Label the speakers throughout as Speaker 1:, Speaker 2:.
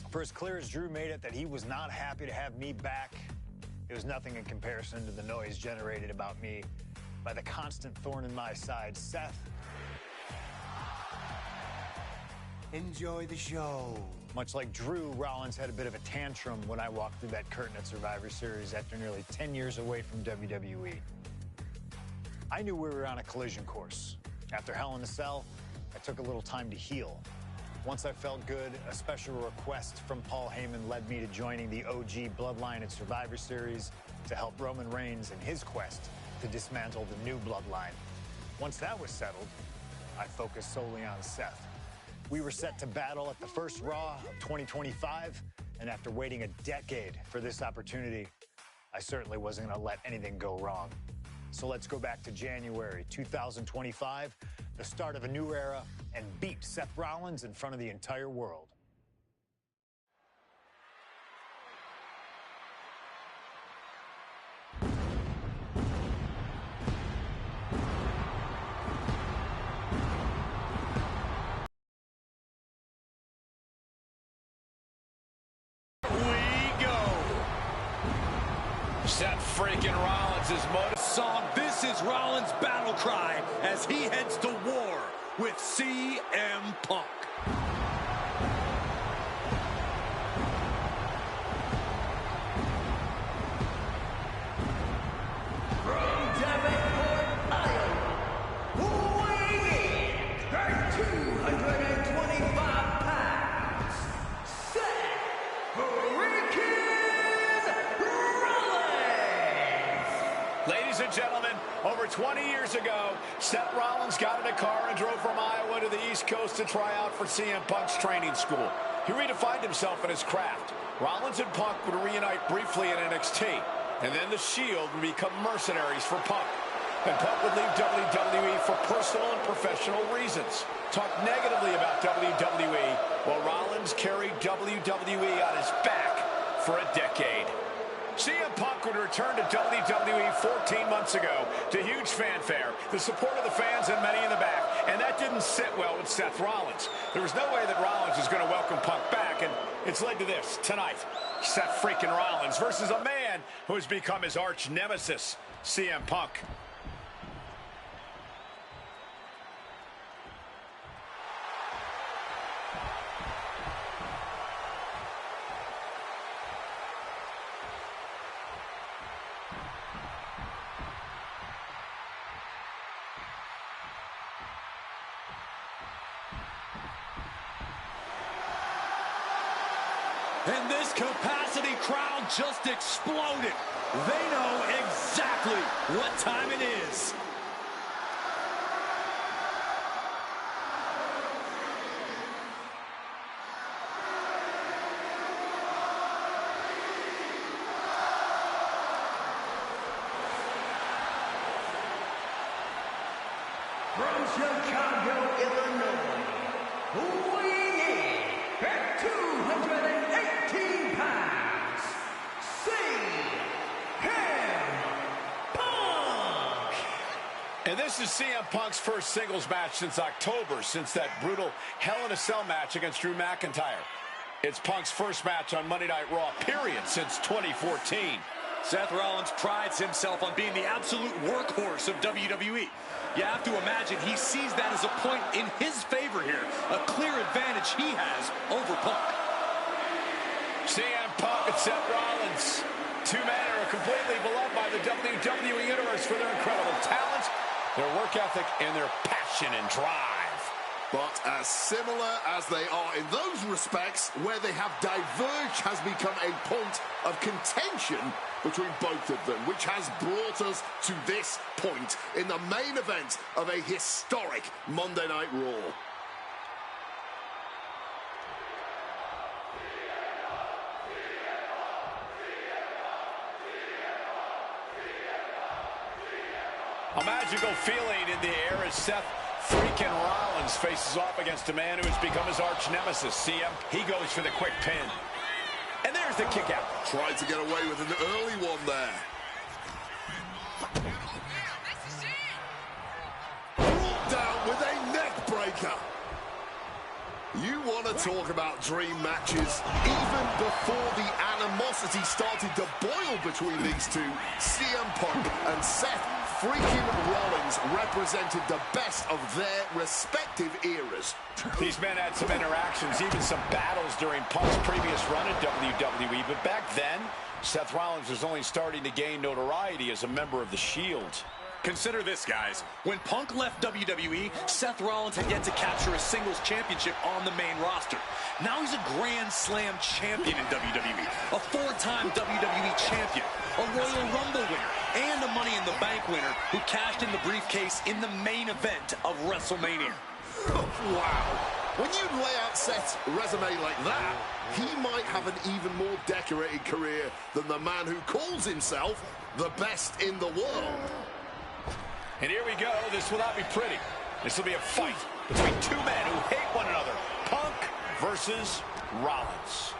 Speaker 1: For as clear as Drew made it that he was not happy to have me back, it was nothing in comparison to the noise generated about me by the constant thorn in my side, Seth.
Speaker 2: Enjoy the show.
Speaker 1: Much like Drew, Rollins had a bit of a tantrum when I walked through that curtain at Survivor Series after nearly 10 years away from WWE. I knew we were on a collision course. After Hell in a Cell, I took a little time to heal. Once I felt good, a special request from Paul Heyman led me to joining the OG Bloodline at Survivor Series to help Roman Reigns in his quest to dismantle the new Bloodline. Once that was settled, I focused solely on Seth. We were set to battle at the first Raw of 2025, and after waiting a decade for this opportunity, I certainly wasn't going to let anything go wrong. So let's go back to January 2025, the start of a new era, and beat Seth Rollins in front of the entire world.
Speaker 3: Seth freaking Rollins' motive song. This is Rollins' battle cry as he heads to war with CM Punk.
Speaker 4: From Davenport, Iowa, weighing in at 225 pounds, Seth freaking Rollins!
Speaker 3: Ladies and gentlemen, over 20 years ago, Seth Rollins got in a car and drove from Iowa to the East Coast to try out for CM Punk's training school. He redefined himself in his craft. Rollins and Punk would reunite briefly in NXT, and then the Shield would become mercenaries for Punk. And Punk would leave WWE for personal and professional reasons. Talk negatively about WWE, while Rollins carried WWE on his back for a decade. CM Punk would return to WWE 14 months ago to huge fanfare, the support of the fans and many in the back, and that didn't sit well with Seth Rollins. There was no way that Rollins was going to welcome Punk back, and it's led to this tonight. Seth freaking Rollins versus a man who has become his arch nemesis, CM Punk. And this capacity crowd just exploded. They know exactly what time it is.
Speaker 4: From Chicago, Illinois, weighing in at 218 pounds, CM Punk!
Speaker 3: And this is CM Punk's first singles match since October, since that brutal Hell in a Cell match against Drew McIntyre. It's Punk's first match on Monday Night Raw, period, since 2014.
Speaker 5: Seth Rollins prides himself on being the absolute workhorse of WWE. You have to imagine he sees that as a point in his favor here, a clear advantage he has over Punk.
Speaker 3: CM Punk and Seth Rollins, two men who are completely beloved by the WWE Universe for their incredible talent, their work ethic, and their passion and drive.
Speaker 6: But as similar as they are in those respects, where they have diverged has become a point of contention between both of them, which has brought us to this point in the main event of a historic Monday Night Raw.
Speaker 3: A magical feeling in the air as Seth freaking Rollins faces off against a man who has become his arch nemesis, CM. He goes for the quick pin. And there's the kick out.
Speaker 6: Tried to get away with an early one there. Brought down with a neck breaker. You want to talk about dream matches? Even before the animosity started to boil between these two, CM Punk and Seth freaking Rollins represented the best of their respective eras.
Speaker 3: These men had some interactions, even some battles during Punk's previous run in WWE, but back then, Seth Rollins was only starting to gain notoriety as a member of the Shield.
Speaker 5: Consider this, guys. When Punk left WWE, Seth Rollins had yet to capture a singles championship on the main roster. Now he's a Grand Slam champion in WWE, a four-time WWE champion, a Royal Rumble winner, and a Money in the Bank winner who cashed in the briefcase in the main event of WrestleMania.
Speaker 6: Wow. When you lay out Seth's resume like that, he might have an even more decorated career than the man who calls himself the best in the world.
Speaker 3: And here we go. This will not be pretty. This will be a fight between two men who hate one another. Punk versus Rollins.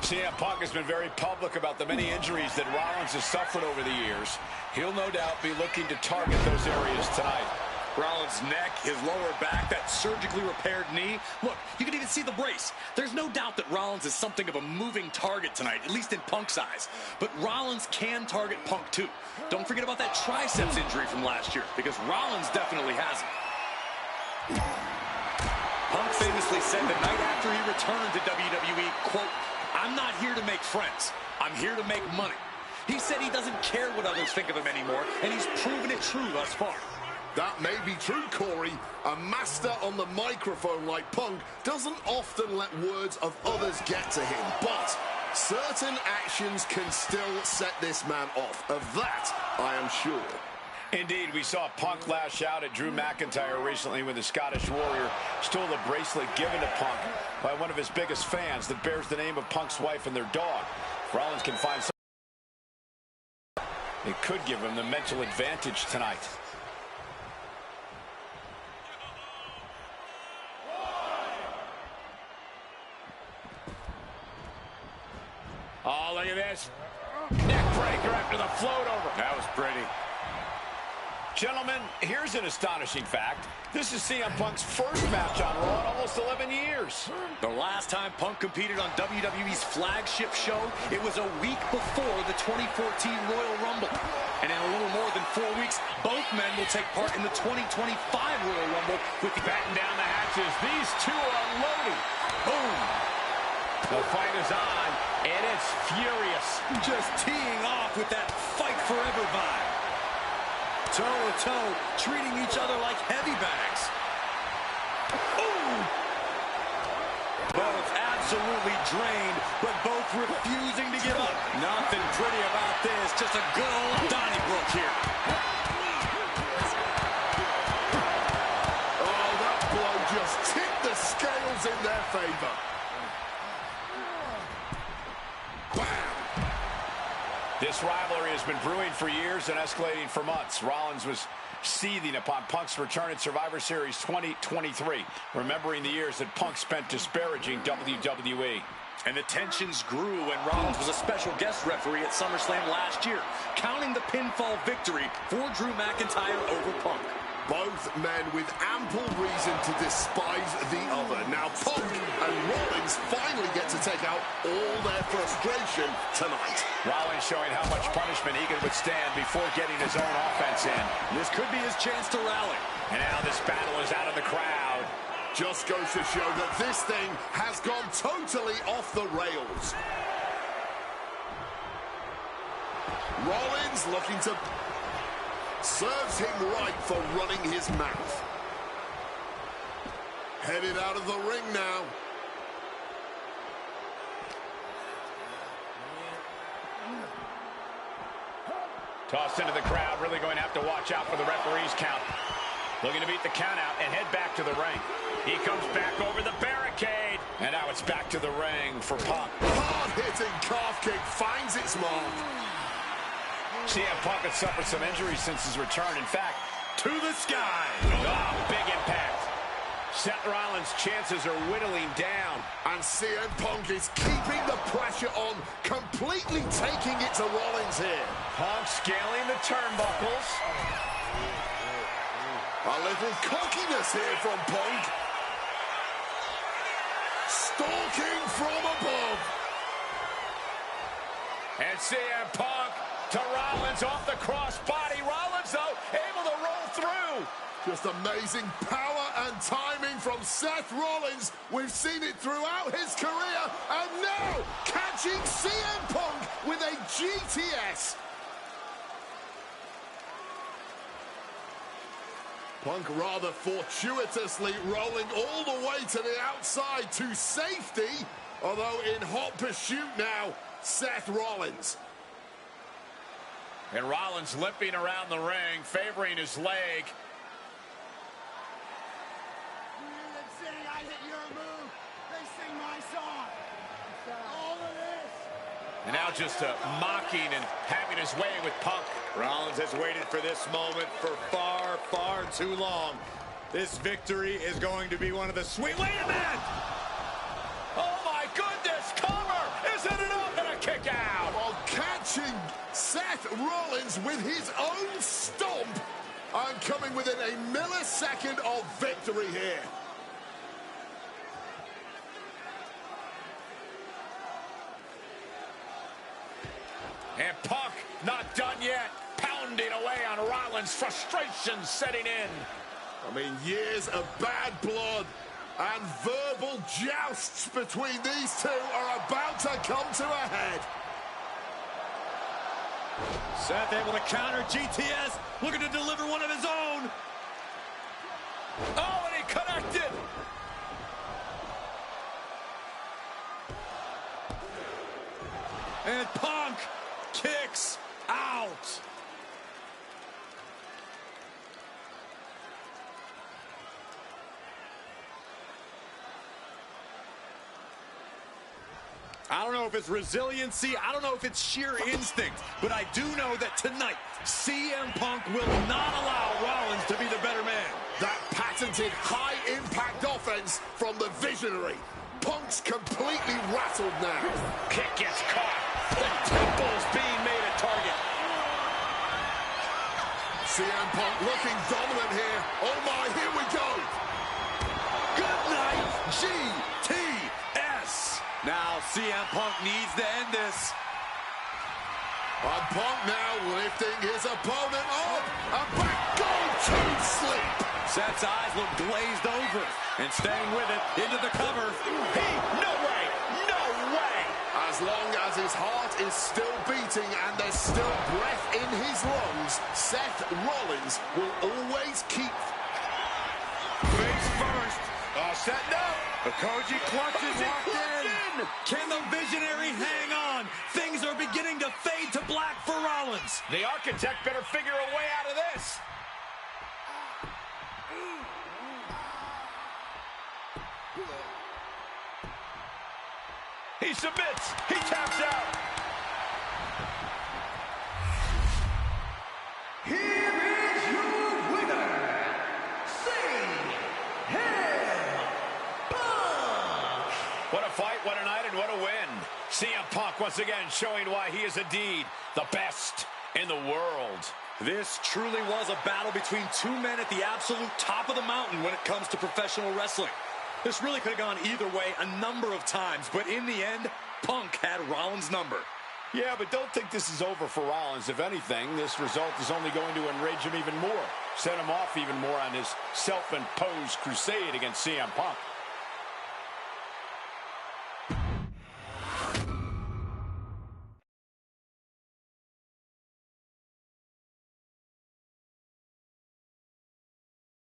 Speaker 3: CM Punk has been very public about the many injuries that Rollins has suffered over the years. He'll no doubt be looking to target those areas tonight.
Speaker 5: Rollins' neck, his lower back, that surgically repaired knee. Look, you can even see the brace. There's no doubt that Rollins is something of a moving target tonight, at least in Punk's eyes. But Rollins can target Punk too. Don't forget about that triceps injury from last year, because Rollins definitely has it. Punk famously said the night after he returned to WWE, quote, "I'm not here to make friends. I'm here to make money." He said he doesn't care what others think of him anymore, and he's proven it true thus far.
Speaker 6: That may be true, Corey. A master on the microphone like Punk doesn't often let words of others get to him, but certain actions can still set this man off. Of that, I am sure.
Speaker 3: Indeed, we saw Punk lash out at Drew McIntyre recently when the Scottish Warrior stole the bracelet given to Punk by one of his biggest fans that bears the name of Punk's wife and their dog. Rollins can find something. It could give him the mental advantage tonight. Oh, look at this. Neck breaker after the float over.
Speaker 5: That was pretty.
Speaker 3: Gentlemen, here's an astonishing fact. This is CM Punk's first match on Raw in almost 11 years.
Speaker 5: The last time Punk competed on WWE's flagship show, it was a week before the 2014 Royal Rumble. And in a little more than 4 weeks, both men will take part in the 2025 Royal Rumble with the
Speaker 3: batten down the hatches. These two are unloading. Boom. The fight is on, and it's furious.
Speaker 5: Just teeing off with that fight forever vibe. Toe-to-toe, treating each other like heavy bags. Ooh! Both absolutely drained, but both refusing to give up. Nothing pretty about this, just a good old Donnybrook here.
Speaker 6: Oh, that blow just tipped the scales in their favor.
Speaker 3: This rivalry has been brewing for years and escalating for months. Rollins was seething upon Punk's return at Survivor Series 2023, remembering the years that Punk spent disparaging WWE.
Speaker 5: And the tensions grew when Rollins was a special guest referee at SummerSlam last year, counting the pinfall victory for Drew McIntyre over Punk.
Speaker 6: Both men with ample reason to despise the other. Now Punk and Rollins finally get to take out all their frustration tonight.
Speaker 3: Rollins showing how much punishment he can withstand before getting his own offense in.
Speaker 5: This could be his chance to rally.
Speaker 3: And now this battle is out of the crowd.
Speaker 6: Just goes to show that this thing has gone totally off the rails. Rollins looking to... serves him right for running his mouth. Headed out of the ring now.
Speaker 3: Tossed into the crowd, really going to have to watch out for the referee's count. Looking to beat the count out and head back to the ring. He comes back over the barricade. And now it's back to the ring for Punk.
Speaker 6: Hard-hitting calf kick finds its mark.
Speaker 3: CM Punk had suffered some injuries since his return. In fact,
Speaker 5: to the sky.
Speaker 3: Oh, big impact. Seth Rollins' chances are whittling down.
Speaker 6: And CM Punk is keeping the pressure on, completely taking it to Rollins here.
Speaker 3: Punk scaling the turnbuckles.
Speaker 6: A little cockiness here from Punk. stalking from above.
Speaker 3: And CM Punk to Rollins off the crossbody. Rollins, though, able to roll through.
Speaker 6: Just amazing power and timing from Seth Rollins. We've seen it throughout his career, and now catching CM Punk with a GTS. Punk rather fortuitously rolling all the way to the outside to safety, although in hot pursuit now, Seth Rollins.
Speaker 3: And Rollins limping around the ring, favoring his leg.
Speaker 2: I hit your move. They sing my song. All of this.
Speaker 3: And now just mocking and having his way with Punk.
Speaker 7: Rollins has waited for this moment for far, far too long. This victory is going to be one of the sweet... Wait a minute!
Speaker 3: Oh my goodness, cover! Isn't it up and a kick out?
Speaker 6: While catching Seth Rollins with his own stomp, and coming within a millisecond of victory here.
Speaker 3: And Punk not done yet, pounding away on Rollins, frustration setting in.
Speaker 6: I mean, years of bad blood and verbal jousts between these two are about to come to a head.
Speaker 7: Seth able to counter GTS, looking to deliver one of his own.
Speaker 3: Oh, and he connected.
Speaker 7: And Punk kicks out. I don't know if it's resiliency, I don't know if it's sheer instinct, but I do know that tonight, CM Punk will not allow Rollins to be the better man.
Speaker 6: That patented high-impact offense from the visionary. Punk's completely rattled now.
Speaker 3: Kick gets caught. The temple's being made a target.
Speaker 6: CM Punk looking dominant here. Oh my, here we go.
Speaker 7: Good night, GTS. Now CM Punk needs to end this.
Speaker 6: And Punk now lifting his opponent up and back. Go to sleep.
Speaker 7: Seth's eyes look glazed over and staying with it into the cover.
Speaker 3: No way, no way.
Speaker 6: As long as his heart is still beating and there's still breath in his lungs, Seth Rollins will always keep
Speaker 7: Face first.
Speaker 3: Setting up.
Speaker 7: The Koji clutches locked in. Can the visionary hang on? Things are beginning to fade to black for Rollins.
Speaker 3: The architect better figure a way out of this. He submits. He taps out.
Speaker 4: Here is your winner, CM Punk.
Speaker 3: What a fight, what a night, and what a win. CM Punk once again showing why he is indeed the best in the world.
Speaker 5: This truly was a battle between two men at the absolute top of the mountain when it comes to professional wrestling. This really could have gone either way a number of times, but in the end, Punk had Rollins' number.
Speaker 3: Yeah, but don't think this is over for Rollins. If anything, this result is only going to enrage him even more, set him off even more on his self-imposed crusade against CM Punk.